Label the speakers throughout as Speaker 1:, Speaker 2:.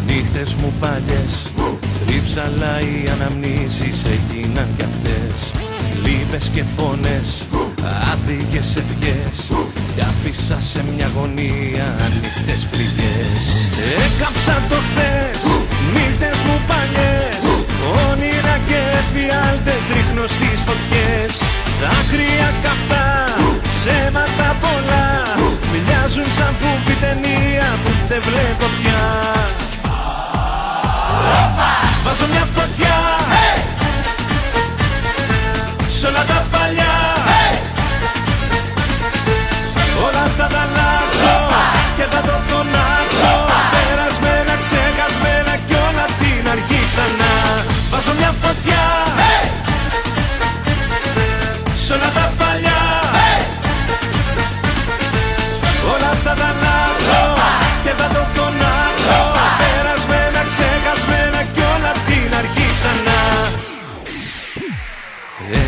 Speaker 1: Νύχτες μου παλιές, ρίψαλα οι αναμνήσεις έγιναν κι αυτές. Λύπες και φωνές, άδικες ευχές, κι άφησα σε μια γωνία ανοιχτές πληγές. Έκαψα το χθες, νύχτες μου παλιές, όνειρα και εφιάλτες ρίχνω στις φωτιές. Δάκρυα καυτά, ψέματα πολλά, μοιάζουν σαν φούφη ταινία που δεν βλέπω πια. Βάζω μια φωτιά σ' όλα τα παλιά, όλα θα τα αλλάξω και θα το φωνάξω. Περασμένα, ξεχασμένα κι όλα απ' την αρχή ξανά. Βάζω μια φωτιά σ' όλα τα παλιά, όλα θα τα αλλάξω και θα το φωνάξω. Περασμένα, ξεχασμένα κι όλα απ' την αρχή ξανά.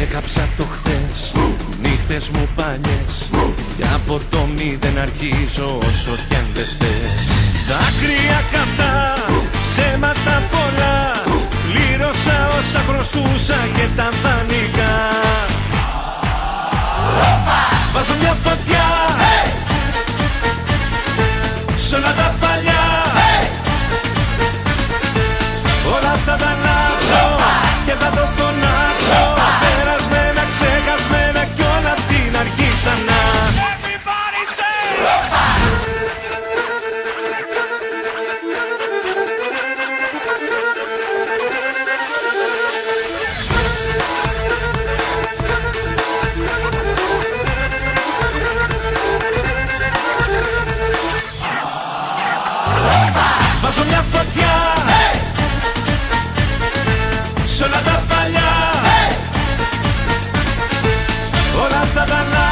Speaker 1: Έκαψα το χθες, νύχτες μου παλιές, κι από το μηδέν αρχίζω όσο κι αν δεν θες. Δάκρυα καυτά, ψέματα πολλά, πλήρωσα όσα χρωστούσα και τα δανεικά. Βάζω μια φωτιά σ' όλα τα παλιά, όλα θα τα αλλάξω και θα το φωνάξω. Περασμένα, ξεχασμένα κι όλα απ' την αρχή ξανά. Βάζω μια φωτιά σ' όλα τα παλιά, όλα θα τα αλλάξω.